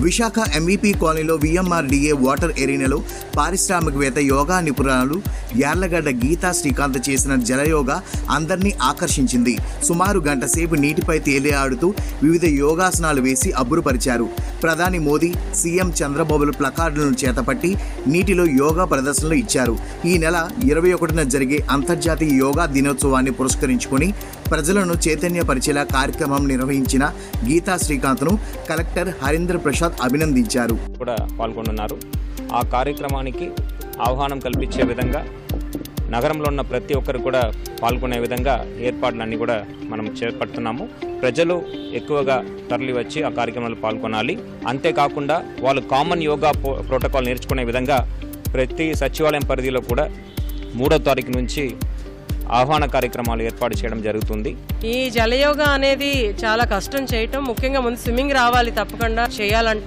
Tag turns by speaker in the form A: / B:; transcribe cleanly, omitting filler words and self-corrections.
A: Visakha MVP కాలనీలో VMRDA water ఎరీనాలో పారిశ్రామికవేత్త యోగా నిపుణురాలు యార్లగడ్డ గీతా శ్రీకాంత్ చేసిన జలయోగా అందరినీ ఆకర్షించింది. సుమారు గంట సేపు నీటిపై తేలియాడుతూ వివిధ యోగాసనాలు వేసి అబ్బురుపరిచారు. ప్రధాని మోదీ, సీఎం చంద్రబాబులు ప్లకార్డులను చేతపట్టి నీటిలో యోగా ప్రదర్శనలు ఇచ్చారు. ఈ నెల 21న జరిగే అంతర్జాతీయ యోగా దినోత్సవాన్ని పురస్కరించుకొని ప్రజలను చైతన్యపరిచేలా కార్యక్రమం నిర్వహించిన గీతా శ్రీకాంత్ను కలెక్టర్ హరీంద్ర ప్రసాద్ అభినందించారు.
B: కూడా పాల్గొన్నారు. ఆ కార్యక్రమానికి ఆహ్వానం కల్పించే విధంగా నగరంలో ఉన్న ప్రతి ఒక్కరు కూడా పాల్గొనే విధంగా ఏర్పాట్లన్నీ కూడా మనం చేపడుతున్నాము. ప్రజలు ఎక్కువగా తరలి వచ్చి ఆ కార్యక్రమాలు పాల్గొనాలి. అంతేకాకుండా వాళ్ళు కామన్ యోగా ప్రోటోకాల్ నేర్చుకునే విధంగా ప్రతి సచివాలయం పరిధిలో కూడా 3వ తారీఖు నుంచి ఆహ్వాన కార్యక్రమాలు ఏర్పాటు చేయడం జరుగుతుంది.
C: ఈ జలయోగా అనేది చాలా కష్టం చేయటం, ముఖ్యంగా ముందు స్విమ్మింగ్ రావాలి, తప్పకుండా చేయాలంటే